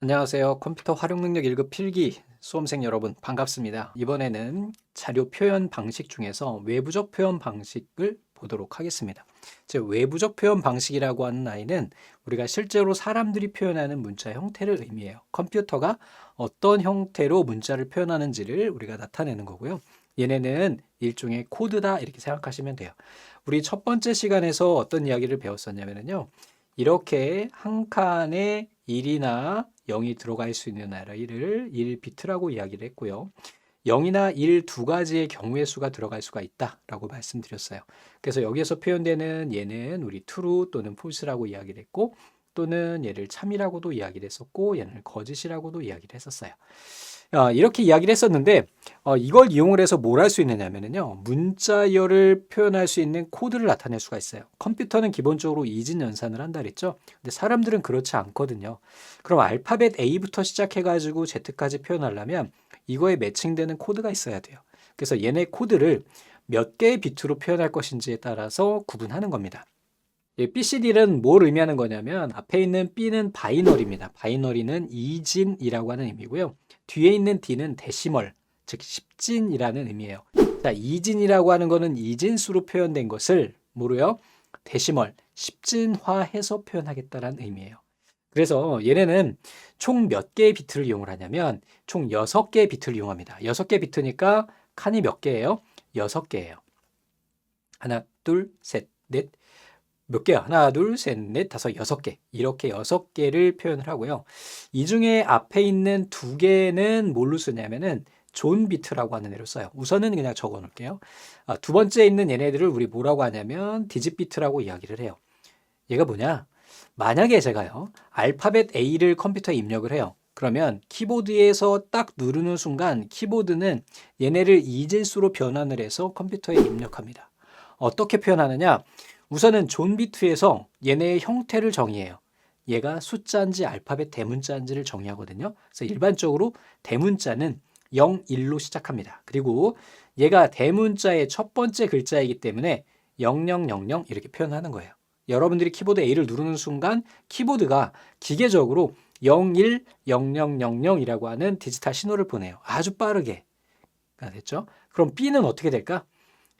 안녕하세요. 컴퓨터 활용 능력 1급 필기 수험생 여러분 반갑습니다. 이번에는 자료 표현 방식 중에서 외부적 표현 방식을 보도록 하겠습니다. 외부적 표현 방식이라고 하는 아이는 우리가 실제로 사람들이 표현하는 문자 형태를 의미해요. 컴퓨터가 어떤 형태로 문자를 표현하는지를 우리가 나타내는 거고요. 얘네는 일종의 코드다 이렇게 생각하시면 돼요. 우리 첫 번째 시간에서 어떤 이야기를 배웠었냐면요. 이렇게 한 칸에 1이나 0이 들어갈 수 있는 array를 1비트라고 이야기를 했고요. 0이나 1 두 가지의 경우의 수가 들어갈 수가 있다라고 말씀드렸어요. 그래서 여기에서 표현되는 얘는 우리 true 또는 false라고 이야기를 했고, 또는 얘를 참이라고도 이야기를 했었고, 얘는 거짓이라고도 이야기를 했었어요. 이렇게 이야기를 했었는데 이걸 이용을 해서 뭘 할 수 있느냐면요. 문자열을 표현할 수 있는 코드를 나타낼 수가 있어요. 컴퓨터는 기본적으로 이진 연산을 한다 그랬죠. 근데 사람들은 그렇지 않거든요. 그럼 알파벳 A부터 시작해가지고 Z까지 표현하려면 이거에 매칭되는 코드가 있어야 돼요. 그래서 얘네 코드를 몇 개의 비트로 표현할 것인지에 따라서 구분하는 겁니다. BCD는 뭘 의미하는 거냐면 앞에 있는 B는 바이너리입니다. 바이너리는 이진이라고 하는 의미고요. 뒤에 있는 D는 데시멀, 즉 10진이라는 의미예요. 자, 이진이라고 하는 거는 이진수로 표현된 것을 뭐로요? 데시멀, 10진화해서 표현하겠다라는 의미예요. 그래서 얘네는 총 몇 개의 비트를 이용을 하냐면 총 6개의 비트를 이용합니다. 6개 비트니까 칸이 몇 개예요? 6개예요. 하나, 둘, 셋, 넷. 몇 개야? 하나, 둘, 셋, 넷, 다섯, 6개. 이렇게 6개를 표현을 하고요. 이 중에 앞에 있는 2개는 뭘로 쓰냐면은 존 비트라고 하는 애로 써요. 우선은 그냥 적어 놓을게요. 두 번째 있는 얘네들을 우리 뭐라고 하냐면 디짓 비트라고 이야기를 해요. 얘가 뭐냐? 만약에 제가요, 알파벳 A를 컴퓨터에 입력을 해요. 그러면 키보드에서 딱 누르는 순간 키보드는 얘네를 이진수로 변환을 해서 컴퓨터에 입력합니다. 어떻게 표현하느냐? 우선은 존 비트에서 얘네의 형태를 정의해요. 얘가 숫자인지 알파벳 대문자인지를 정의하거든요. 그래서 일반적으로 대문자는 0, 1로 시작합니다. 그리고 얘가 대문자의 첫 번째 글자이기 때문에 0000 이렇게 표현하는 거예요. 여러분들이 키보드 A를 누르는 순간 키보드가 기계적으로 010000이라고 하는 디지털 신호를 보내요. 아주 빠르게. 됐죠? 그럼 B는 어떻게 될까?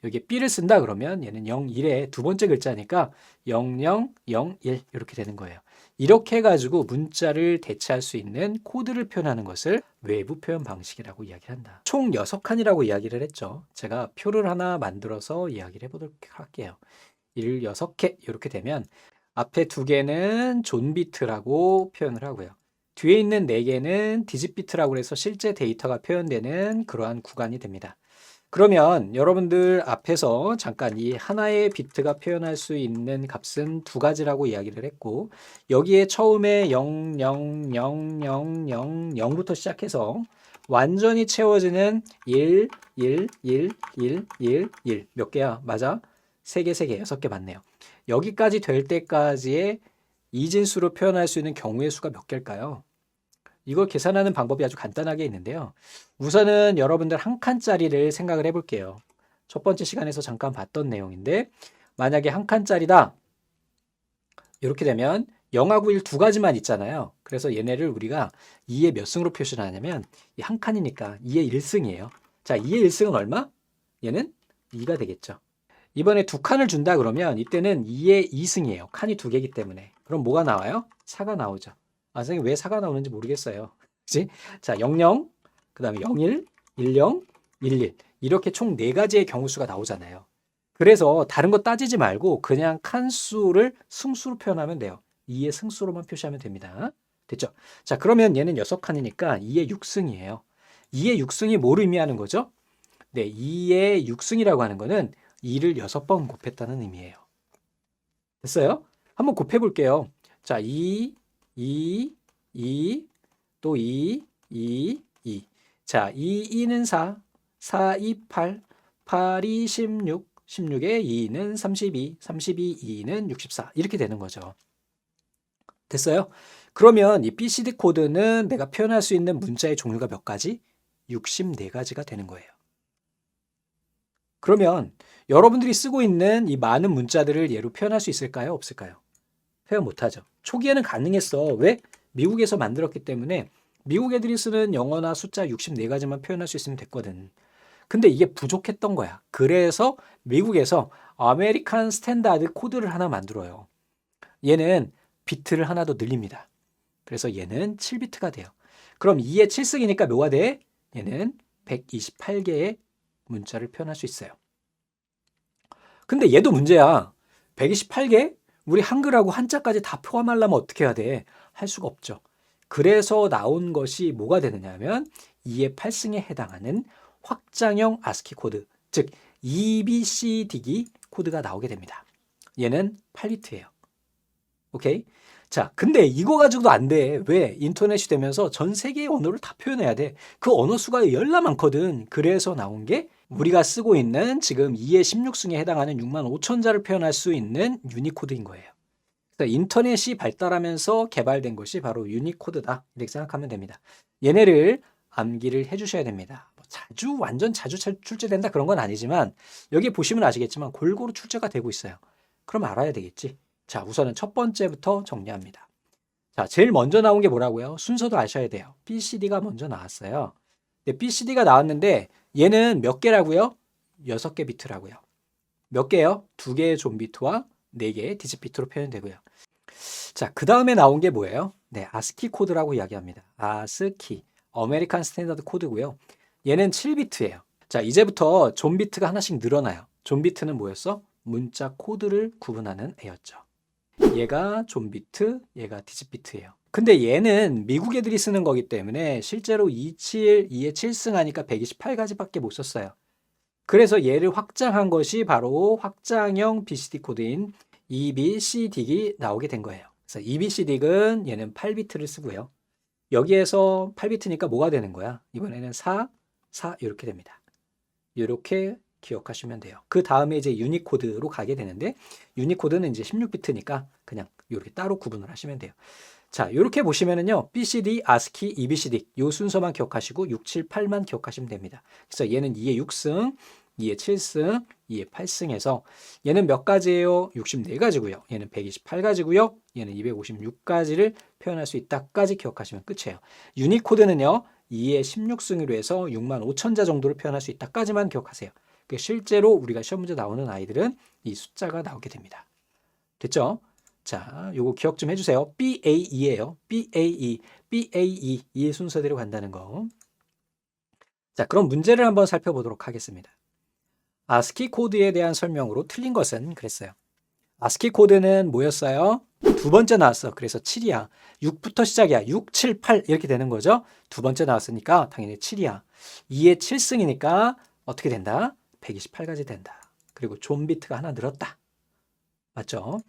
여기에 B를 쓴다 그러면 얘는 01의 두 번째 글자니까 0001 이렇게 되는 거예요. 이렇게 해가지고 문자를 대체할 수 있는 코드를 표현하는 것을 외부 표현 방식이라고 이야기를 한다. 총 6칸이라고 이야기를 했죠. 제가 표를 하나 만들어서 이야기를 해보도록 할게요. 1, 6개 이렇게 되면 앞에 2개는 존 비트라고 표현을 하고요. 뒤에 있는 4개는 디짓 비트라고 해서 실제 데이터가 표현되는 그러한 구간이 됩니다. 그러면 여러분들 앞에서 잠깐 이 하나의 비트가 표현할 수 있는 값은 2가지라고 이야기를 했고 여기에 처음에 0, 0, 0, 0, 0, 0부터 시작해서 완전히 채워지는 1, 1, 1, 1, 1, 1. 몇 개야? 맞아? 3개, 3개, 6개 맞네요. 여기까지 될 때까지의 이진수로 표현할 수 있는 경우의 수가 몇 개일까요? 이걸 계산하는 방법이 아주 간단하게 있는데요. 우선은 여러분들 한 칸짜리를 생각을 해볼게요. 첫 번째 시간에서 잠깐 봤던 내용인데 만약에 한 칸짜리다. 이렇게 되면 0하고 1 두 가지만 있잖아요. 그래서 얘네를 우리가 2의 몇 승으로 표시를 하냐면 이 한 칸이니까 2의 1승이에요. 자, 2의 1승은 얼마? 얘는 2가 되겠죠. 이번에 두 칸을 준다 그러면 이때는 2의 2승이에요. 칸이 2개이기 때문에. 그럼 뭐가 나와요? 4가 나오죠. 선생님 왜 4가 나오는지 모르겠어요. 그치? 자, 00, 그 다음에 01, 10, 11. 이렇게 총 4가지의 경우수가 나오잖아요. 그래서 다른 거 따지지 말고 그냥 칸수를 승수로 표현하면 돼요. 2의 승수로만 표시하면 됩니다. 됐죠? 자, 그러면 얘는 6칸이니까 2의 6승이에요. 2의 6승이 뭘 의미하는 거죠? 네, 2의 6승이라고 하는 거는 2를 6번 곱했다는 의미예요. 됐어요? 한번 곱해 볼게요. 자, 2, 또 2, 2. 자, 2는 4, 4, 2, 8, 8이 16, 16에 2는 32, 32, 2는 64 이렇게 되는 거죠. 됐어요? 그러면 이 BCD 코드는 내가 표현할 수 있는 문자의 종류가 몇 가지? 64가지가 되는 거예요. 그러면 여러분들이 쓰고 있는 이 많은 문자들을 얘로 표현할 수 있을까요? 없을까요? 표현 못하죠. 초기에는 가능했어. 왜? 미국에서 만들었기 때문에 미국 애들이 쓰는 영어나 숫자 64가지만 표현할 수 있으면 됐거든. 근데 이게 부족했던 거야. 그래서 미국에서 아메리칸 스탠다드 코드를 하나 만들어요. 얘는 비트를 하나 더 늘립니다. 그래서 얘는 7비트가 돼요. 그럼 2의 7승이니까 뭐가 돼? 얘는 128개의 문자를 표현할 수 있어요. 근데 얘도 문제야. 128개? 우리 한글하고 한자까지 다 포함하려면 어떻게 해야 돼? 할 수가 없죠. 그래서 나온 것이 뭐가 되느냐 하면 2의 8승에 해당하는 확장형 아스키 코드, 즉 EBCD기 코드가 나오게 됩니다. 얘는 8비트예요. 오케이? 자, 근데 이거 가지고도 안 돼. 왜? 인터넷이 되면서 전 세계의 언어를 다 표현해야 돼. 그 언어 수가 열나 많거든. 그래서 나온 게 우리가 쓰고 있는 지금 2의 16승에 해당하는 6만 5천 자를 표현할 수 있는 유니코드인 거예요. 그래서 인터넷이 발달하면서 개발된 것이 바로 유니코드다. 이렇게 생각하면 됩니다. 얘네를 암기를 해주셔야 됩니다. 완전 자주 출제된다 그런 건 아니지만 여기 보시면 아시겠지만 골고루 출제가 되고 있어요. 그럼 알아야 되겠지. 자, 우선은 첫 번째부터 정리합니다. 자, 제일 먼저 나온 게 뭐라고요? 순서도 아셔야 돼요. BCD가 먼저 나왔어요. BCD가 나왔는데 얘는 몇 개라고요? 6개 비트라고요. 몇 개요? 2개의 존비트와 4개의 디지비트로 표현되고요. 자, 그 다음에 나온 게 뭐예요? 네, 아스키 코드라고 이야기합니다. 아스키, 아메리칸 스탠다드 코드고요. 얘는 7비트예요. 자, 이제부터 존비트가 하나씩 늘어나요. 존비트는 뭐였어? 문자 코드를 구분하는 애였죠. 얘가 존비트, 얘가 디지비트예요. 근데 얘는 미국 애들이 쓰는 거기 때문에 실제로 27, 2의 7승 하니까 128가지밖에 못 썼어요. 그래서 얘를 확장한 것이 바로 확장형 BCD 코드인 EBCD이 나오게 된 거예요. 그래서 EBCD는 얘는 8비트를 쓰고요. 여기에서 8비트니까 뭐가 되는 거야? 이번에는 4, 4 이렇게 됩니다. 이렇게 기억하시면 돼요. 그 다음에 이제 유니코드로 가게 되는데 유니코드는 이제 16비트니까 그냥 이렇게 따로 구분을 하시면 돼요. 자, 이렇게 보시면은요. BCD, ASCII, EBCD 이 순서만 기억하시고 6, 7, 8만 기억하시면 됩니다. 그래서 얘는 2의 6승, 2의 7승, 2의 8승에서 얘는 몇 가지예요? 64가지고요. 얘는 128가지고요. 얘는 256가지를 표현할 수 있다까지 기억하시면 끝이에요. 유니코드는요. 2의 16승으로 해서 6만 5천 자 정도를 표현할 수 있다까지만 기억하세요. 실제로 우리가 시험 문제 나오는 아이들은 이 숫자가 나오게 됩니다. 됐죠? 자, 요거 기억 좀 해주세요. BAE예요. BAE, BAE 이 순서대로 간다는 거. 자, 그럼 문제를 한번 살펴보도록 하겠습니다. 아스키 코드에 대한 설명으로 틀린 것은 그랬어요. 아스키 코드는 뭐였어요? 두 번째 나왔어. 그래서 7이야. 6부터 시작이야. 6, 7, 8 이렇게 되는 거죠. 두 번째 나왔으니까 당연히 7이야. 2의 7승이니까 어떻게 된다? 128가지 된다. 그리고 존비트가 하나 늘었다. 맞죠?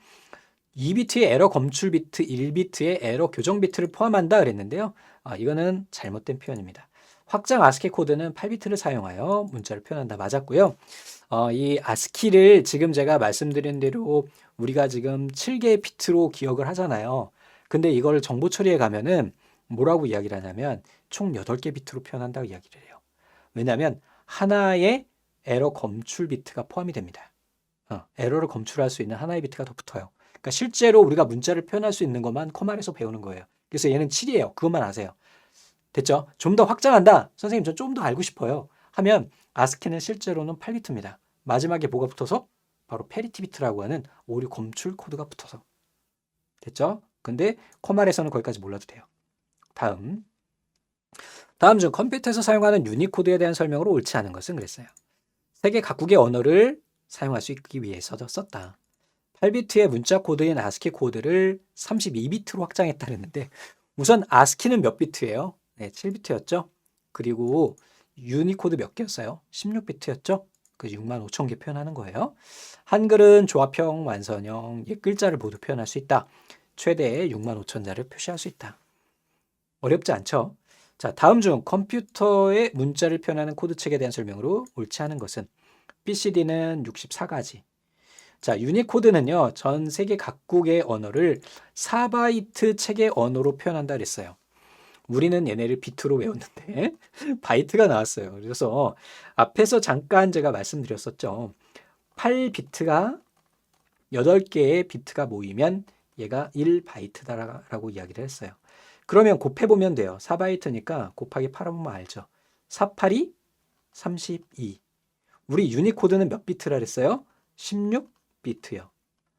2비트의 에러 검출 비트, 1비트의 에러 교정 비트를 포함한다 그랬는데요. 이거는 잘못된 표현입니다. 확장 아스키 코드는 8비트를 사용하여 문자를 표현한다. 맞았고요. 이 아스키를 지금 제가 말씀드린 대로 우리가 지금 7개의 비트로 기억을 하잖아요. 근데 이걸 정보 처리에 가면은 뭐라고 이야기를 하냐면 총 8개 비트로 표현한다고 이야기를 해요. 왜냐하면 하나의 에러 검출 비트가 포함이 됩니다. 에러를 검출할 수 있는 하나의 비트가 더 붙어요. 그러니까 실제로 우리가 문자를 표현할 수 있는 것만 컴안에서 배우는 거예요. 그래서 얘는 7이에요. 그것만 아세요. 됐죠? 좀 더 확장한다. 선생님, 저 좀 더 알고 싶어요. 하면 아스키는 실제로는 8비트입니다. 마지막에 뭐가 붙어서? 바로 페리티 비트라고 하는 오류 검출 코드가 붙어서. 됐죠? 근데 컴안에서는 거기까지 몰라도 돼요. 다음 중 컴퓨터에서 사용하는 유니코드에 대한 설명으로 옳지 않은 것은 그랬어요. 세계 각국의 언어를 사용할 수 있기 위해서 썼다. 8비트의 문자 코드인 아스키 코드를 32비트로 확장했다 그랬는데 우선 아스키는 몇 비트예요? 네, 7비트였죠. 그리고 유니코드 몇 개였어요? 16비트였죠. 그 6만 5천 개 표현하는 거예요. 한글은 조합형, 완선형, 옛글자를 모두 표현할 수 있다. 최대 6만 5천 자를 표시할 수 있다. 어렵지 않죠? 자, 다음 중 컴퓨터의 문자를 표현하는 코드책에 대한 설명으로 옳지 않은 것은 BCD는 64가지. 자, 유니코드는요, 전 세계 각국의 언어를 4바이트 책의 언어로 표현한다 그랬어요. 우리는 얘네를 비트로 외웠는데 바이트가 나왔어요. 그래서 앞에서 잠깐 제가 말씀드렸었죠. 8비트가 8개의 비트가 모이면 얘가 1바이트다라고 이야기를 했어요. 그러면 곱해보면 돼요. 4바이트니까 곱하기 8하면 알죠. 4, 8이 32. 우리 유니코드는 몇 비트라 그랬어요? 16비트요.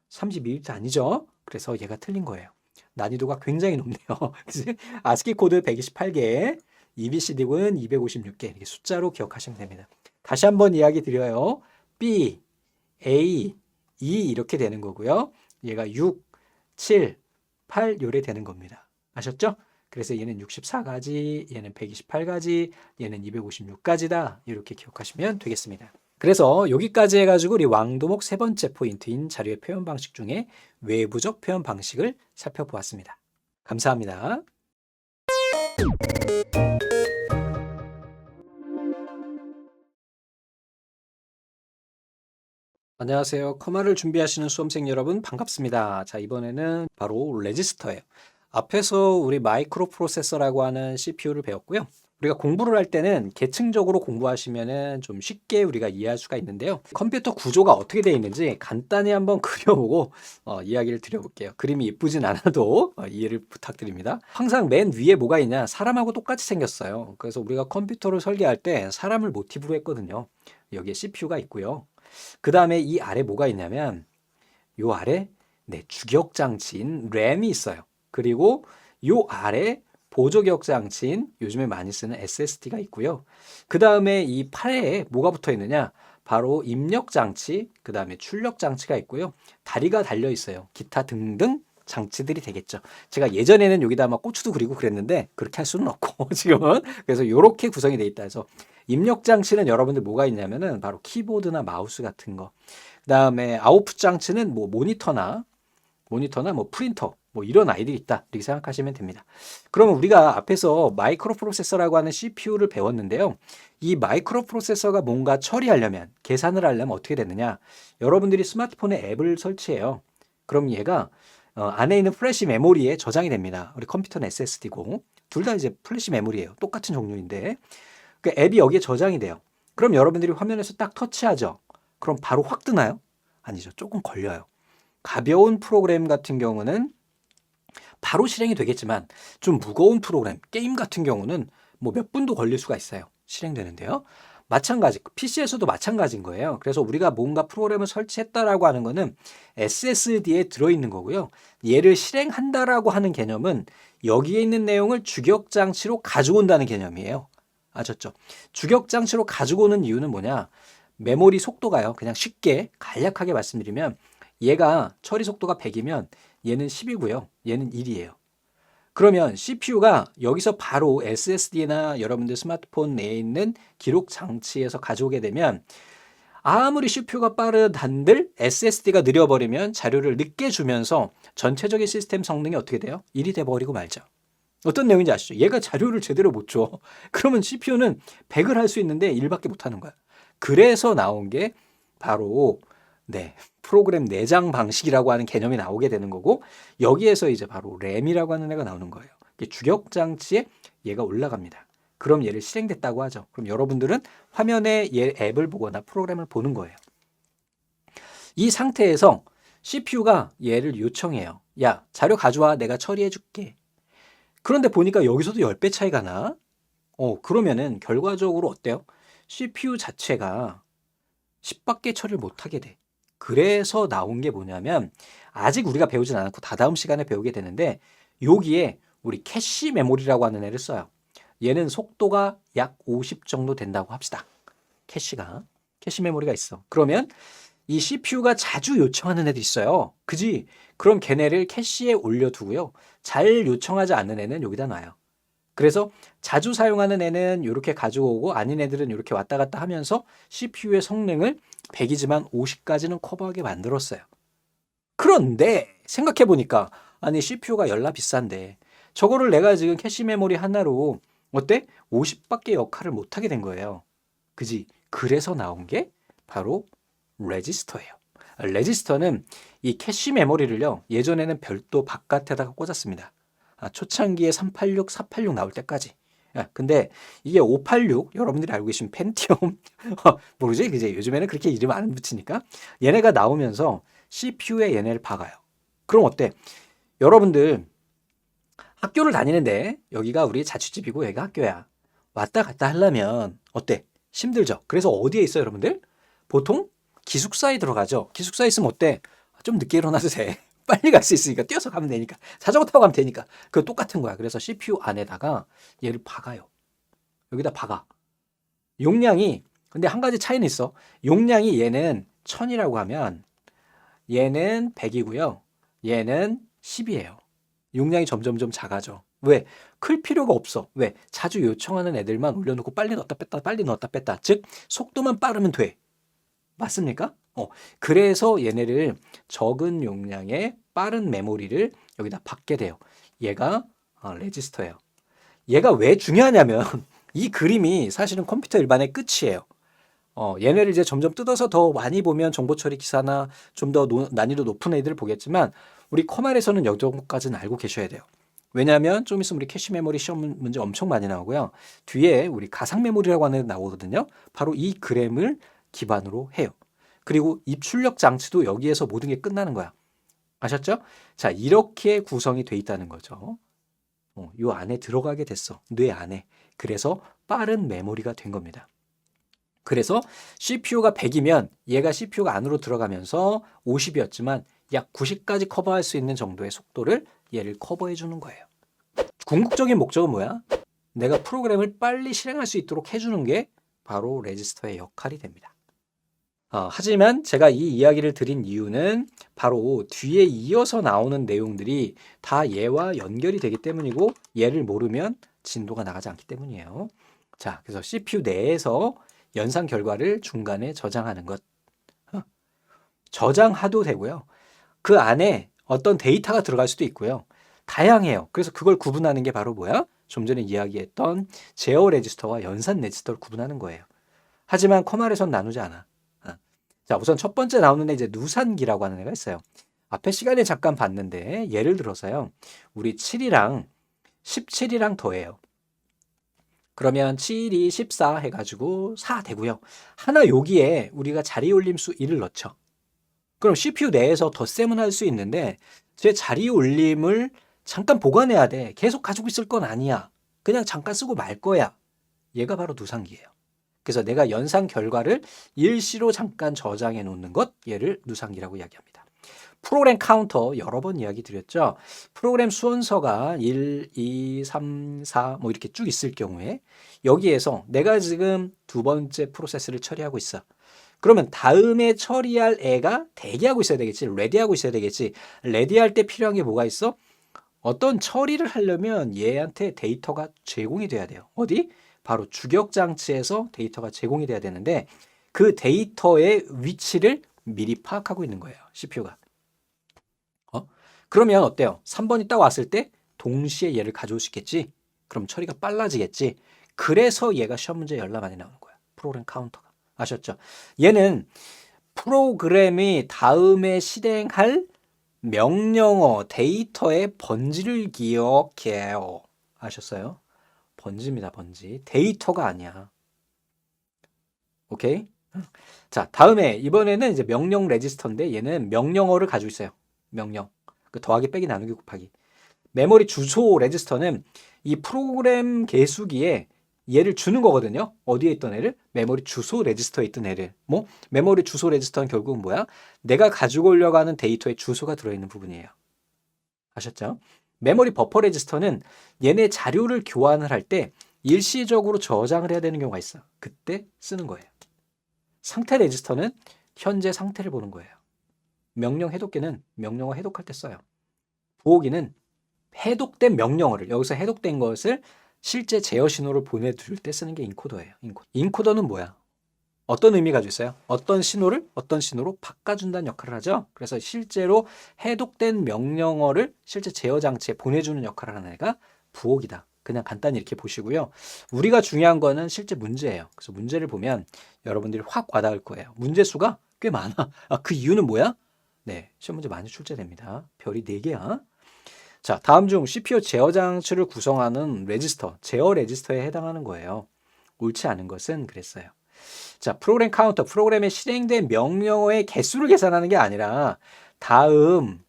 32비트 아니죠? 그래서 얘가 틀린 거예요. 난이도가 굉장히 높네요. 그치? 아스키 코드 128개, EBCD고는 256개. 이렇게 숫자로 기억하시면 됩니다. 다시 한번 이야기 드려요. B, A, E 이렇게 되는 거고요. 얘가 6, 7, 8 요래 되는 겁니다. 아셨죠? 그래서 얘는 64가지, 얘는 128가지, 얘는 256가지다. 이렇게 기억하시면 되겠습니다. 그래서 여기까지 해가지고 우리 왕도목 세 번째 포인트인 자료의 표현 방식 중에 외부적 표현 방식을 살펴보았습니다. 감사합니다. 안녕하세요. 커마를 준비하시는 수험생 여러분 반갑습니다. 자, 이번에는 바로 레지스터예요. 앞에서 우리 마이크로 프로세서라고 하는 CPU를 배웠고요. 우리가 공부를 할 때는 계층적으로 공부하시면은 좀 쉽게 우리가 이해할 수가 있는데요. 컴퓨터 구조가 어떻게 되어 있는지 간단히 한번 그려보고 이야기를 드려볼게요. 그림이 예쁘진 않아도 이해를 부탁드립니다. 항상 맨 위에 뭐가 있냐? 사람하고 똑같이 생겼어요. 그래서 우리가 컴퓨터를 설계할 때 사람을 모티브로 했거든요. 여기에 CPU가 있고요. 그 다음에 이 아래 뭐가 있냐면 요 아래 주기억 장치인 램이 있어요. 그리고 요 아래 보조기억 장치인 요즘에 많이 쓰는 SSD가 있고요. 그 다음에 이 팔에 뭐가 붙어 있느냐? 바로 입력 장치, 그 다음에 출력 장치가 있고요. 다리가 달려 있어요. 기타 등등 장치들이 되겠죠. 제가 예전에는 여기다 막 고추도 그리고 그랬는데 그렇게 할 수는 없고 지금은 그래서 이렇게 구성이 돼 있다 해서 입력 장치는 여러분들 뭐가 있냐면은 바로 키보드나 마우스 같은 거. 그다음에 아웃풋 장치는 뭐 모니터나 뭐 프린터 뭐 이런 아이들이 있다 이렇게 생각하시면 됩니다. 그러면 우리가 앞에서 마이크로 프로세서라고 하는 CPU를 배웠는데요. 이 마이크로 프로세서가 뭔가 처리하려면 계산을 하려면 어떻게 되느냐? 여러분들이 스마트폰에 앱을 설치해요. 그럼 얘가 안에 있는 플래시 메모리에 저장이 됩니다. 우리 컴퓨터는 SSD고 둘 다 이제 플래시 메모리예요. 똑같은 종류인데 그 앱이 여기에 저장이 돼요. 그럼 여러분들이 화면에서 딱 터치하죠. 그럼 바로 확 뜨나요? 아니죠. 조금 걸려요. 가벼운 프로그램 같은 경우는 바로 실행이 되겠지만 좀 무거운 프로그램, 게임 같은 경우는 뭐 몇 분도 걸릴 수가 있어요. 실행되는데요. 마찬가지, PC에서도 마찬가지인 거예요. 그래서 우리가 뭔가 프로그램을 설치했다라고 하는 거는 SSD에 들어있는 거고요. 얘를 실행한다라고 하는 개념은 여기에 있는 내용을 주기억 장치로 가져온다는 개념이에요. 아셨죠? 주기억 장치로 가지고 오는 이유는 뭐냐? 메모리 속도가요. 그냥 쉽게 간략하게 말씀드리면 얘가 처리 속도가 100이면 얘는 10이고요. 얘는 1이에요. 그러면 CPU가 여기서 바로 SSD나 여러분들 스마트폰 내에 있는 기록 장치에서 가져오게 되면 아무리 CPU가 빠르단들 SSD가 느려버리면 자료를 늦게 주면서 전체적인 시스템 성능이 어떻게 돼요? 1이 돼버리고 말죠. 어떤 내용인지 아시죠? 얘가 자료를 제대로 못 줘. 그러면 CPU는 100을 할 수 있는데 1밖에 못 하는 거야. 그래서 나온 게 바로 프로그램 내장 방식이라고 하는 개념이 나오게 되는 거고 여기에서 이제 바로 램이라고 하는 애가 나오는 거예요. 주기억 장치에 얘가 올라갑니다. 그럼 얘를 실행됐다고 하죠. 그럼 여러분들은 화면에 얘 앱을 보거나 프로그램을 보는 거예요. 이 상태에서 CPU가 얘를 요청해요. 야, 자료 가져와. 내가 처리해 줄게. 그런데 보니까 여기서도 10배 차이가 나. 그러면은 결과적으로 어때요? CPU 자체가 10밖에 처리를 못하게 돼. 그래서 나온 게 뭐냐면 아직 우리가 배우진 않았고 다다음 시간에 배우게 되는데 여기에 우리 캐시 메모리라고 하는 애를 써요. 얘는 속도가 약 50 정도 된다고 합시다. 캐시 메모리가 있어. 그러면 이 CPU가 자주 요청하는 애도 있어요. 그지? 그럼 걔네를 캐시에 올려두고요. 잘 요청하지 않는 애는 여기다 놔요. 그래서 자주 사용하는 애는 이렇게 가지고 오고 아닌 애들은 이렇게 왔다 갔다 하면서 CPU의 성능을 100이지만 50까지는 커버하게 만들었어요. 그런데 생각해 보니까 아니 CPU가 열나 비싼데 저거를 내가 지금 캐시 메모리 하나로 어때? 50밖에 역할을 못하게 된 거예요. 그지? 그래서 나온 게 바로 레지스터예요. 레지스터는 이 캐시 메모리를요. 예전에는 별도 바깥에다가 꽂았습니다. 초창기에 386, 486 나올 때까지 야, 근데 이게 586 여러분들이 알고 계신 펜티엄 모르지? 그제 요즘에는 그렇게 이름 안 붙이니까 얘네가 나오면서 CPU에 얘네를 박아요. 그럼 어때? 여러분들 학교를 다니는데 여기가 우리 자취집이고 여기가 학교야. 왔다 갔다 하려면 어때? 힘들죠? 그래서 어디에 있어요, 여러분들? 보통 기숙사에 들어가죠. 기숙사에 있으면 어때? 좀 늦게 일어나도 돼. 빨리 갈 수 있으니까 뛰어서 가면 되니까. 자전거 타고 가면 되니까. 그거 똑같은 거야. 그래서 CPU 안에다가 얘를 박아요. 여기다 박아. 용량이 근데 한 가지 차이는 있어. 용량이 얘는 1000이라고 하면 얘는 100이고요. 얘는 10이에요. 용량이 점점점 작아져. 왜? 클 필요가 없어. 왜? 자주 요청하는 애들만 올려놓고 빨리 넣었다 뺐다 빨리 넣었다 뺐다. 즉 속도만 빠르면 돼. 맞습니까? 그래서 얘네를 적은 용량의 빠른 메모리를 여기다 받게 돼요. 얘가 레지스터예요. 얘가 왜 중요하냐면 이 그림이 사실은 컴퓨터 일반의 끝이에요. 얘네를 이제 점점 뜯어서 더 많이 보면 정보 처리 기사나 좀 더 난이도 높은 애들을 보겠지만 우리 커말에서는 이 정도까지는 알고 계셔야 돼요. 왜냐하면 좀 있으면 우리 캐시 메모리 시험 문제 엄청 많이 나오고요. 뒤에 우리 가상 메모리라고 하는 애 나오거든요. 바로 이 그램을 기반으로 해요. 그리고 입출력 장치도 여기에서 모든 게 끝나는 거야. 아셨죠? 자, 이렇게 구성이 돼 있다는 거죠. 요 안에 들어가게 됐어. 뇌 안에. 그래서 빠른 메모리가 된 겁니다. 그래서 CPU가 100이면 얘가 CPU가 안으로 들어가면서 50이었지만 약 90까지 커버할 수 있는 정도의 속도를 얘를 커버해 주는 거예요. 궁극적인 목적은 뭐야? 내가 프로그램을 빨리 실행할 수 있도록 해주는 게 바로 레지스터의 역할이 됩니다. 하지만 제가 이 이야기를 드린 이유는 바로 뒤에 이어서 나오는 내용들이 다 얘와 연결이 되기 때문이고 얘를 모르면 진도가 나가지 않기 때문이에요. 자, 그래서 CPU 내에서 연산 결과를 중간에 저장하는 것. 저장해도 되고요. 그 안에 어떤 데이터가 들어갈 수도 있고요. 다양해요. 그래서 그걸 구분하는 게 바로 뭐야? 좀 전에 이야기했던 제어 레지스터와 연산 레지스터를 구분하는 거예요. 하지만 커말에선 나누지 않아. 자, 우선 첫 번째 나오는 애 이제 누산기라고 하는 애가 있어요. 앞에 시간에 잠깐 봤는데 예를 들어서요. 우리 7이랑 17이랑 더해요. 그러면 7이 14 해가지고 4 되고요. 하나 여기에 우리가 자리 올림수 1을 넣죠. 그럼 CPU 내에서 덧셈은 할 수 있는데 제 자리 올림을 잠깐 보관해야 돼. 계속 가지고 있을 건 아니야. 그냥 잠깐 쓰고 말 거야. 얘가 바로 누상기예요. 그래서 내가 연산 결과를 일시로 잠깐 저장해 놓는 것, 얘를 누상기라고 이야기합니다. 프로그램 카운터 여러 번 이야기 드렸죠. 프로그램 순서가 1, 2, 3, 4 뭐 이렇게 쭉 있을 경우에 여기에서 내가 지금 두 번째 프로세스를 처리하고 있어. 그러면 다음에 처리할 애가 대기하고 있어야 되겠지. 레디하고 있어야 되겠지. 레디할 때 필요한 게 뭐가 있어? 어떤 처리를 하려면 얘한테 데이터가 제공이 돼야 돼요. 어디? 바로 주격 장치에서 데이터가 제공이 돼야 되는데 그 데이터의 위치를 미리 파악하고 있는 거예요. CPU가. 그러면 어때요? 3번이 딱 왔을 때 동시에 얘를 가져올 수 있겠지? 그럼 처리가 빨라지겠지? 그래서 얘가 시험 문제에 열나 많이 나오는 거야. 프로그램 카운터가. 아셨죠? 얘는 프로그램이 다음에 실행할 명령어 데이터의 번지를 기억해요. 아셨어요? 번지입니다, 번지. 데이터가 아니야. 오케이? 자, 다음에 이번에는 이제 명령 레지스터인데 얘는 명령어를 가지고 있어요. 명령. 그 더하기 빼기 나누기 곱하기. 메모리 주소 레지스터는 이 프로그램 계수기에 얘를 주는 거거든요. 어디에 있던 애를? 메모리 주소 레지스터에 있던 애를. 뭐? 메모리 주소 레지스터는 결국은 뭐야? 내가 가지고 오려고 하는 데이터의 주소가 들어있는 부분이에요. 아셨죠? 메모리 버퍼 레지스터는 얘네 자료를 교환을 할 때 일시적으로 저장을 해야 되는 경우가 있어. 그때 쓰는 거예요. 상태 레지스터는 현재 상태를 보는 거예요. 명령 해독기는 명령어 해독할 때 써요. 부호기는 해독된 명령어를 여기서 해독된 것을 실제 제어 신호를 보내줄 때 쓰는 게 인코더예요. 인코더는 뭐야? 어떤 의미가 가지고 있어요? 어떤 신호를 어떤 신호로 바꿔준다는 역할을 하죠. 그래서 실제로 해독된 명령어를 실제 제어 장치에 보내주는 역할을 하는 애가 부호기다. 그냥 간단히 이렇게 보시고요. 우리가 중요한 거는 실제 문제예요. 그래서 문제를 보면 여러분들이 확 와닿을 거예요. 문제 수가 꽤 많아. 그 이유는 뭐야? 네, 시험 문제 많이 출제됩니다. 별이 4개야. 자, 다음 중 CPU 제어 장치를 구성하는 레지스터, 제어 레지스터에 해당하는 거예요. 옳지 않은 것은 그랬어요. 자, 프로그램 카운터, 프로그램에 실행된 명령어의 개수를 계산하는 게 아니라 다음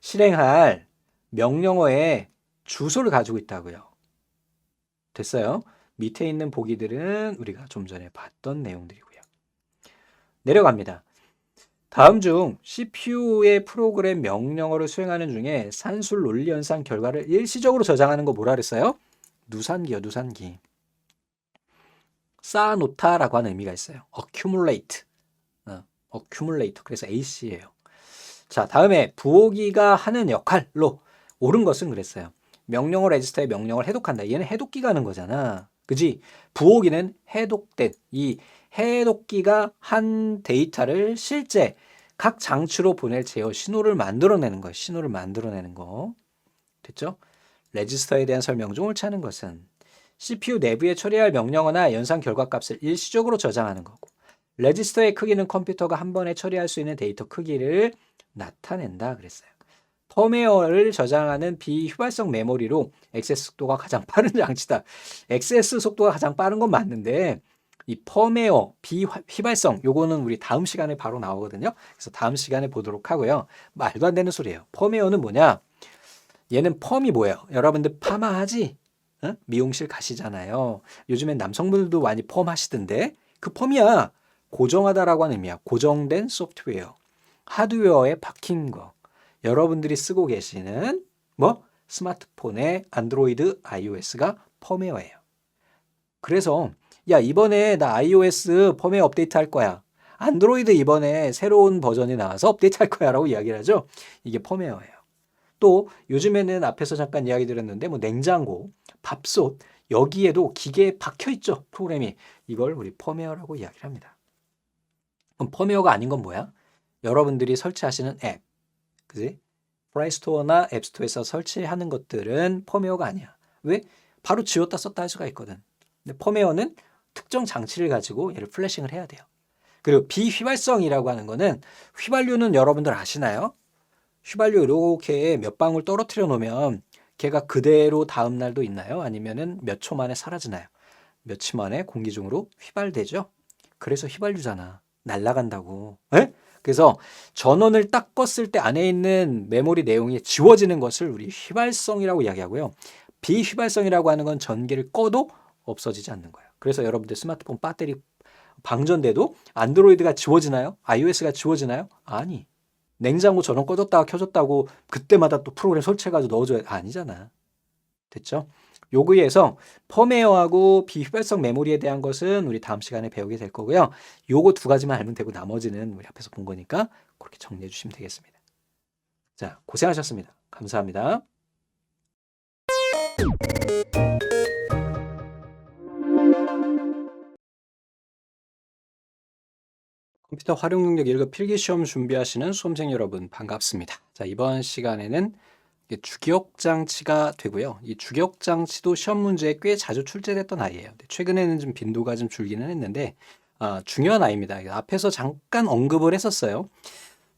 실행할 명령어의 주소를 가지고 있다고요. 됐어요? 밑에 있는 보기들은 우리가 좀 전에 봤던 내용들이고요. 내려갑니다. 다음 중 CPU의 프로그램 명령어를 수행하는 중에 산술 논리 현상 결과를 일시적으로 저장하는 거 뭐라 그랬어요? 누산기요, 누산기. 쌓아놓다라고 하는 의미가 있어요. accumulate. accumulate. 그래서 AC예요. 자, 다음에 부호기가 하는 역할로 옳은 것은 그랬어요. 명령어 레지스터에 명령을 해독한다. 얘는 해독기가 하는 거잖아. 그지? 부호기는 해독된 이 해독기가 한 데이터를 실제 각 장치로 보낼 제어 신호를 만들어내는 거예요. 신호를 만들어내는 거. 됐죠? 레지스터에 대한 설명 중 옳지 않은 것은 CPU 내부에 처리할 명령어나 연산 결과값을 일시적으로 저장하는 거고 레지스터의 크기는 컴퓨터가 한 번에 처리할 수 있는 데이터 크기를 나타낸다 그랬어요. 펌웨어를 저장하는 비휘발성 메모리로 액세스 속도가 가장 빠른 장치다. 액세스 속도가 가장 빠른 건 맞는데 이 펌웨어 비휘발성 요거는 우리 다음 시간에 바로 나오거든요. 그래서 다음 시간에 보도록 하고요. 말도 안 되는 소리예요. 펌웨어는 뭐냐? 얘는 펌이 뭐예요? 여러분들 파마하지? 응? 미용실 가시잖아요. 요즘엔 남성분들도 많이 펌 하시던데 그 펌이야. 고정하다라고 하는 의미야. 고정된 소프트웨어. 하드웨어에 박힌 거. 여러분들이 쓰고 계시는 뭐 스마트폰의 안드로이드 iOS가 펌웨어예요. 그래서 야 이번에 나 iOS 펌웨어 업데이트 할 거야. 안드로이드 이번에 새로운 버전이 나와서 업데이트 할 거야 라고 이야기를 하죠. 이게 펌웨어예요. 또 요즘에는 앞에서 잠깐 이야기 드렸는데 뭐 냉장고, 밥솥 여기에도 기계에 박혀 있죠. 프로그램이. 이걸 우리 펌웨어라고 이야기를 합니다. 그럼 펌웨어가 아닌 건 뭐야? 여러분들이 설치하시는 앱. 그지? 플레이스토어나 앱스토어에서 설치하는 것들은 펌웨어가 아니야. 왜? 바로 지웠다 썼다 할 수가 있거든. 근데 펌웨어는 특정 장치를 가지고 얘를 플래싱을 해야 돼요. 그리고 비휘발성이라고 하는 거는 휘발유는 여러분들 아시나요? 휘발유 이렇게 몇 방울 떨어뜨려 놓으면 걔가 그대로 다음 날도 있나요? 아니면은 몇 초 만에 사라지나요? 며칠 만에 공기 중으로 휘발되죠? 그래서 휘발유잖아. 날아간다고. 에? 그래서 전원을 딱 껐을 때 안에 있는 메모리 내용이 지워지는 것을 우리 휘발성이라고 이야기하고요. 비휘발성이라고 하는 건 전기를 꺼도 없어지지 않는 거예요. 그래서 여러분들 스마트폰 배터리 방전돼도 안드로이드가 지워지나요? iOS가 지워지나요? 아니. 냉장고 전원 꺼졌다가 켜졌다고 그때마다 또 프로그램 설치해가지고 넣어줘야 아니잖아. 됐죠? 요거에서 펌웨어하고 비휘발성 메모리에 대한 것은 우리 다음 시간에 배우게 될 거고요. 요거 두 가지만 알면 되고 나머지는 우리 앞에서 본 거니까 그렇게 정리해 주시면 되겠습니다. 자, 고생하셨습니다. 감사합니다. 컴퓨터 활용 능력 1급 필기 시험 준비하시는 수험생 여러분 반갑습니다. 자, 이번 시간에는 주기억 장치가 되고요. 이 주기억 장치도 시험 문제에 꽤 자주 출제됐던 아이예요. 최근에는 좀 빈도가 좀 줄기는 했는데 중요한 아이입니다. 앞에서 잠깐 언급을 했었어요.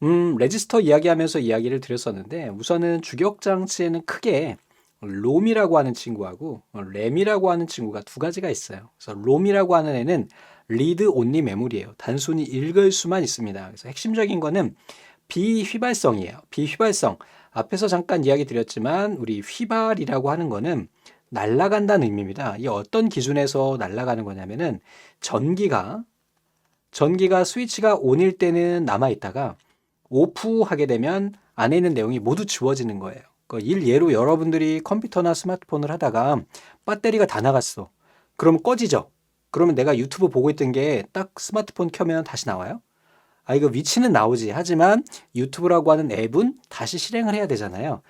레지스터 이야기하면서 이야기를 드렸었는데 우선은 주기억 장치에는 크게 롬이라고 하는 친구하고 램이라고 하는 친구가 두 가지가 있어요. 그래서 롬이라고 하는 애는 리드 온리 메모리예요. 단순히 읽을 수만 있습니다. 그래서 핵심적인 거는 비휘발성이에요. 비휘발성. 앞에서 잠깐 이야기 드렸지만 우리 휘발이라고 하는 거는 날아간다는 의미입니다. 이 어떤 기준에서 날아가는 거냐면은 전기가 스위치가 온일 때는 남아 있다가 오프하게 되면 안에 있는 내용이 모두 지워지는 거예요. 예로 여러분들이 컴퓨터나 스마트폰을 하다가 배터리가 다 나갔어. 그럼 꺼지죠. 그러면 내가 유튜브 보고 있던 게 딱 스마트폰 켜면 다시 나와요? 이거 위치는 나오지. 하지만 유튜브라고 하는 앱은 다시 실행을 해야 되잖아요.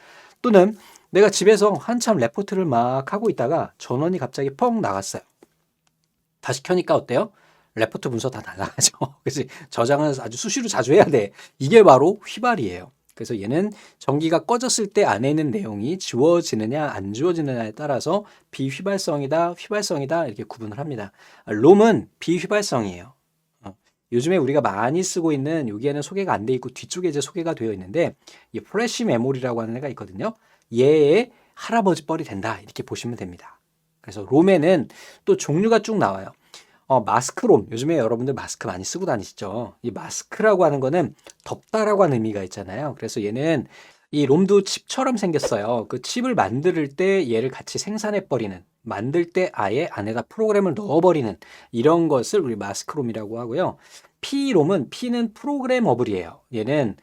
또는 내가 집에서 한참 레포트를 막 하고 있다가 전원이 갑자기 펑 나갔어요. 다시 켜니까 어때요? 레포트 문서 다 날아가죠. 그래서 저장을 아주 수시로 자주 해야 돼. 이게 바로 휘발이에요. 그래서 얘는 전기가 꺼졌을 때 안에 있는 내용이 지워지느냐 안 지워지느냐에 따라서 비휘발성이다, 휘발성이다 이렇게 구분을 합니다. 롬은 비휘발성이에요. 요즘에 우리가 많이 쓰고 있는 여기에는 소개가 안 돼 있고 뒤쪽에 이제 소개가 되어 있는데 이 플래시 메모리라고 하는 애가 있거든요. 얘의 할아버지 뻘이 된다. 이렇게 보시면 됩니다. 그래서 롬에는 또 종류가 쭉 나와요. 마스크롬. 요즘에 여러분들 마스크 많이 쓰고 다니시죠? 이 마스크라고 하는 거는 덥다라고 하는 의미가 있잖아요. 그래서 얘는 이 롬도 칩처럼 생겼어요. 그 칩을 만들 때 얘를 같이 생산해 버리는, 만들 때 아예 안에다 프로그램을 넣어 버리는 이런 것을 우리 마스크롬이라고 하고요. P롬은 P는 프로그래머블이에요. 얘는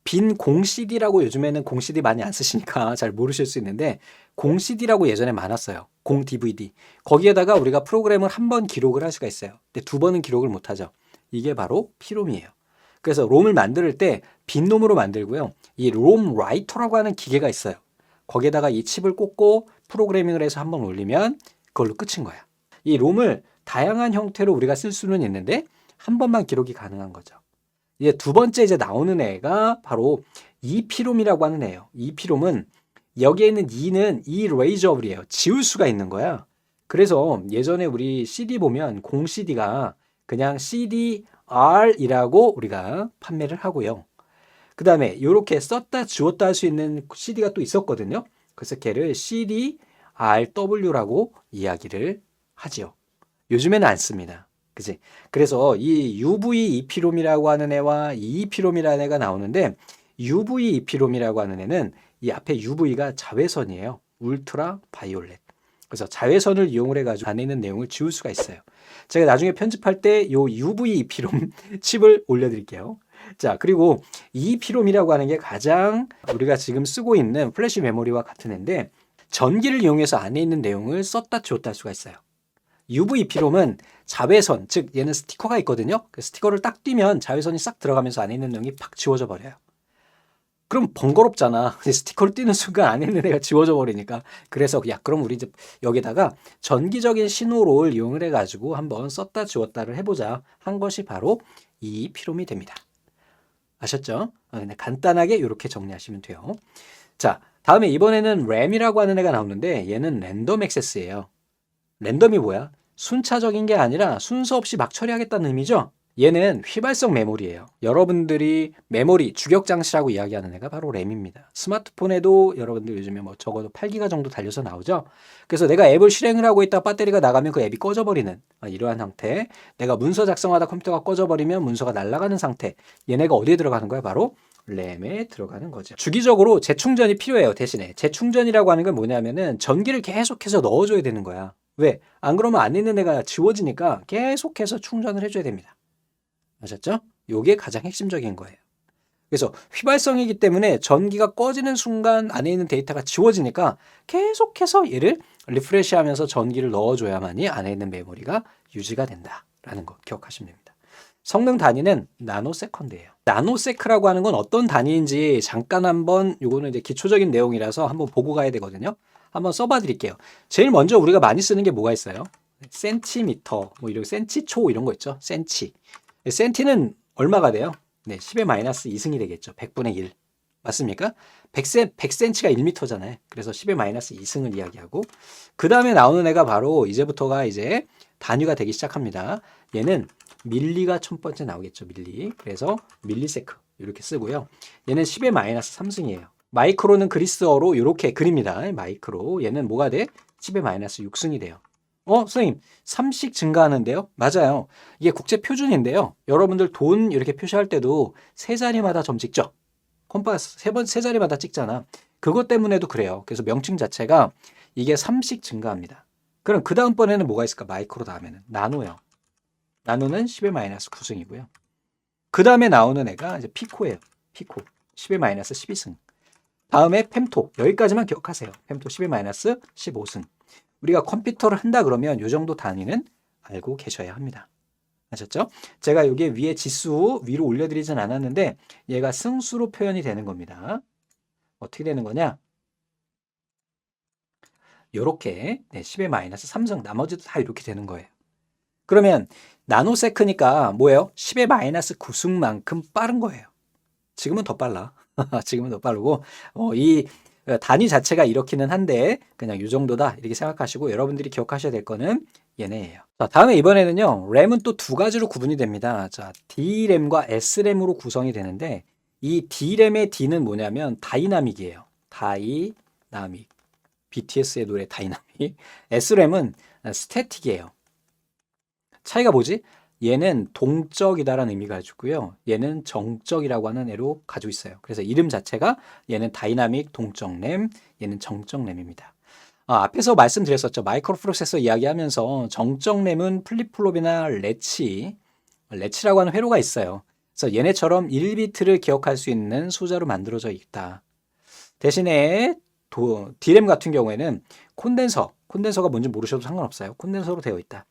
빈 공 CD라고 요즘에는 공 CD 많이 안 쓰시니까 잘 모르실 수 있는데 공 CD라고 예전에 많았어요. 공 DVD. 거기에다가 우리가 프로그램을 한 번 기록을 할 수가 있어요. 근데 두 번은 기록을 못 하죠. 이게 바로 P롬이에요. 그래서 롬을 만들 때 빈 롬으로 만들고요. 이 롬 라이터라고 하는 기계가 있어요. 거기에다가 이 칩을 꽂고 프로그래밍을 해서 한 번 올리면 그걸로 끝인 거야. 이 롬을 다양한 형태로 우리가 쓸 수는 있는데 한 번만 기록이 가능한 거죠. 이제 두 번째 이제 나오는 애가 바로 EP롬이라고 하는 애예요. EP롬은 여기에 있는 E는 Erasable이에요. 지울 수가 있는 거야. 그래서 예전에 우리 CD 보면 공 CD가 그냥 CDR이라고 우리가 판매를 하고요. 그 다음에 이렇게 썼다 지웠다 할 수 있는 CD가 또 있었거든요. 그래서 걔를 CDRW라고 이야기를 하지요. 요즘에는 안 씁니다. 그치? 그래서 이 UV EP롬이라고 하는 애와 EEP롬이라는 애가 나오는데 UV EP롬이라고 하는 애는 이 앞에 UV가 자외선이에요. 울트라 바이올렛. 그래서 자외선을 이용을 해가지고 안에 있는 내용을 지울 수가 있어요. 제가 나중에 편집할 때 요 UV EP롬 칩을 올려드릴게요. 자, 그리고 EEP롬이라고 하는 게 가장 우리가 지금 쓰고 있는 플래시 메모리와 같은 애인데 전기를 이용해서 안에 있는 내용을 썼다 지웠다 할 수가 있어요. UV-P롬은 자외선, 즉 얘는 스티커가 있거든요. 그 스티커를 딱 띄면 자외선이 싹 들어가면서 안에 있는 내용이 팍 지워져 버려요. 그럼 번거롭잖아. 스티커를 띄는 순간 안에 있는 애가 지워져 버리니까. 그래서 야, 그럼 우리 이제 여기다가 전기적인 신호를 이용을 해가지고 한번 썼다 지웠다를 해보자 한 것이 바로 이 P롬이 됩니다. 아셨죠? 간단하게 이렇게 정리하시면 돼요. 자, 다음에 이번에는 램이라고 하는 애가 나오는데 얘는 랜덤 액세스예요. 랜덤이 뭐야? 순차적인 게 아니라 순서 없이 막 처리하겠다는 의미죠? 얘는 휘발성 메모리예요. 여러분들이 메모리, 주격 장치라고 이야기하는 애가 바로 램입니다. 스마트폰에도 여러분들 요즘에 뭐 적어도 8기가 정도 달려서 나오죠? 그래서 내가 앱을 실행을 하고 있다 배터리가 나가면 그 앱이 꺼져버리는 이러한 상태. 내가 문서 작성하다 컴퓨터가 꺼져버리면 문서가 날아가는 상태. 얘네가 어디에 들어가는 거야? 바로 램에 들어가는 거죠. 주기적으로 재충전이 필요해요. 대신에 재충전이라고 하는 건 뭐냐면은 전기를 계속해서 넣어줘야 되는 거야. 왜? 안 그러면 안에 있는 애가 지워지니까 계속해서 충전을 해줘야 됩니다. 아셨죠? 요게 가장 핵심적인 거예요. 그래서 휘발성이기 때문에 전기가 꺼지는 순간 안에 있는 데이터가 지워지니까 계속해서 얘를 리프레시하면서 전기를 넣어줘야만이 안에 있는 메모리가 유지가 된다라는 거 기억하시면 됩니다. 성능 단위는 나노세컨드예요. 나노세크라고 하는 건 어떤 단위인지 잠깐 한번 요거는 이제 기초적인 내용이라서 한번 보고 가야 되거든요. 한번 써봐 드릴게요. 제일 먼저 우리가 많이 쓰는 게 뭐가 있어요? 센티미터, 뭐 이런 센치초 이런 거 있죠. 센치. 센티는 얼마가 돼요? 네, 10의 마이너스 2승이 되겠죠. 100분의 1. 맞습니까? 100cm가 1m잖아요. 그래서 10의 마이너스 2승을 이야기하고 그 다음에 나오는 애가 바로 이제부터가 이제 단위가 되기 시작합니다. 얘는 밀리가 첫 번째 나오겠죠. 밀리. 그래서 밀리세크 이렇게 쓰고요. 얘는 10의 마이너스 3승이에요. 마이크로는 그리스어로 이렇게 그립니다. 마이크로. 얘는 뭐가 돼? 10의 마이너스 6승이 돼요. 선생님, 3씩 증가하는데요? 맞아요. 이게 국제 표준인데요. 여러분들 돈 이렇게 표시할 때도 세 자리마다 점 찍죠? 컴파스 세 자리마다 찍잖아. 그것 때문에도 그래요. 그래서 명칭 자체가 이게 3씩 증가합니다. 그럼 그 다음번에는 뭐가 있을까? 마이크로 다음에는 나노요. 나노는 10의 마이너스 9승이고요. 그 다음에 나오는 애가 이제 피코예요. 피코. 10의 마이너스 12승. 다음에 fem토. 여기까지만 기억하세요. fem토 10의 마이너스 15승. 우리가 컴퓨터를 한다 그러면 이 정도 단위는 알고 계셔야 합니다. 아셨죠? 제가 여기 위에 지수 위로 올려드리진 않았는데 얘가 승수로 표현이 되는 겁니다. 어떻게 되는 거냐? 요렇게 10의 마이너스 3승 나머지도 다 이렇게 되는 거예요. 그러면 나노세크니까 뭐예요? 10의 마이너스 9승만큼 빠른 거예요. 지금은 더 빨라. 지금은 더 빠르고 이 단위 자체가 이렇기는 한데 그냥 이 정도다 이렇게 생각하시고 여러분들이 기억하셔야 될 거는 얘네예요. 자, 다음에 이번에는요. 램은 또 두 가지로 구분이 됩니다. 자, D램과 S램으로 구성이 되는데 이 D램의 D는 뭐냐면 다이나믹이에요. 다이나믹. 다이나믹. BTS의 노래 다이나믹. SRAM은 스태틱이에요. 차이가 뭐지? 얘는 동적이다라는 의미가 가지고요. 얘는 정적이라고 하는 애로 가지고 있어요. 그래서 이름 자체가 얘는 다이나믹 동적 램, 얘는 정적 램입니다. 앞에서 말씀드렸었죠. 마이크로 프로세서 이야기하면서 정적 램은 플립플롭이나 레치라고 하는 회로가 있어요. 그래서 얘네처럼 1비트를 기억할 수 있는 소자로 만들어져 있다. 대신에 D램 같은 경우에는 콘덴서가 뭔지 모르셔도 상관없어요. 콘덴서로 되어 있다.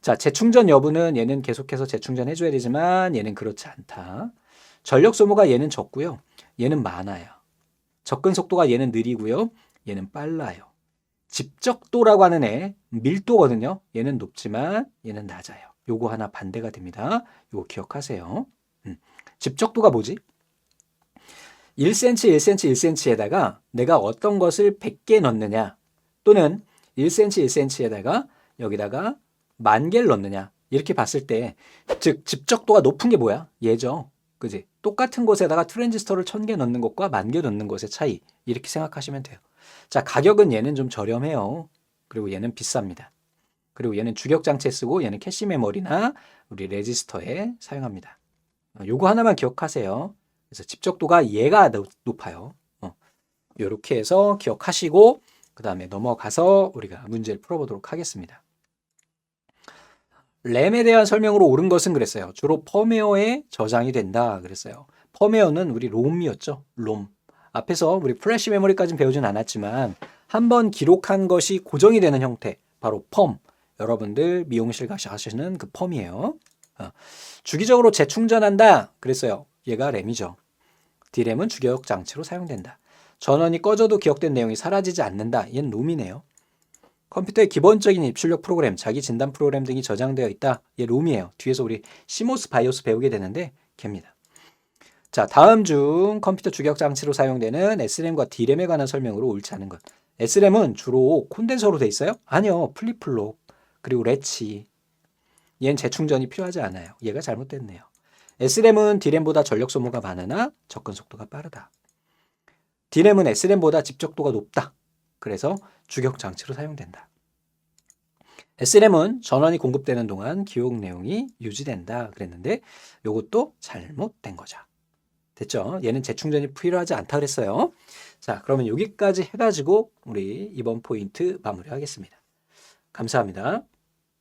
자, 재충전 여부는 얘는 계속해서 재충전해 줘야 되지만 얘는 그렇지 않다. 전력 소모가 얘는 적고요. 얘는 많아요. 접근 속도가 얘는 느리고요. 얘는 빨라요. 집적도라고 하는 애, 밀도거든요. 얘는 높지만 얘는 낮아요. 요거 하나 반대가 됩니다. 요거 기억하세요. 집적도가 뭐지? 1cm, 1cm, 1cm에다가 내가 어떤 것을 100개 넣느냐 또는 1cm, 1cm에다가 여기다가 10,000개를 넣느냐 이렇게 봤을 때 즉 집적도가 높은 게 뭐야? 얘죠. 그지? 똑같은 곳에다가 트랜지스터를 1000개 넣는 것과 10,000개 넣는 것의 차이 이렇게 생각하시면 돼요. 자, 가격은 얘는 좀 저렴해요. 그리고 얘는 비쌉니다. 그리고 얘는 주격장치에 쓰고 얘는 캐시 메모리나 우리 레지스터에 사용합니다. 요거 하나만 기억하세요. 그래서 집적도가 얘가 높아요. 이렇게 해서 기억하시고 그 다음에 넘어가서 우리가 문제를 풀어보도록 하겠습니다. 램에 대한 설명으로 옳은 것은 그랬어요. 주로 펌웨어에 저장이 된다 그랬어요. 펌웨어는 우리 롬이었죠. 롬. 앞에서 우리 플래시 메모리까지는 배우진 않았지만 한번 기록한 것이 고정이 되는 형태 바로 펌. 여러분들 미용실 가서 하시는 그 펌이에요. 주기적으로 재충전한다 그랬어요. 얘가 램이죠. D램은 주기적 장치로 사용된다. 전원이 꺼져도 기억된 내용이 사라지지 않는다. 얘는 롬이네요. 컴퓨터의 기본적인 입출력 프로그램, 자기 진단 프로그램 등이 저장되어 있다. 얘 롬이에요. 뒤에서 우리 시모스 바이오스 배우게 되는데 걔입니다. 자, 다음 중 컴퓨터 주격 장치로 사용되는 SRAM과 D램에 관한 설명으로 옳지 않은 것. SRAM은 주로 콘덴서로 돼 있어요? 아니요. 플립플롭 그리고 레치. 얘는 재충전이 필요하지 않아요. 얘가 잘못됐네요. SRAM은 D램보다 전력 소모가 많으나 접근 속도가 빠르다. D램은 SRAM보다 집적도가 높다. 그래서 주격 장치로 사용된다. SRAM은 전원이 공급되는 동안 기록 내용이 유지된다 그랬는데 이것도 잘못된 거죠. 됐죠? 얘는 재충전이 필요하지 않다 그랬어요. 자, 그러면 여기까지 해가지고 우리 이번 포인트 마무리하겠습니다. 감사합니다.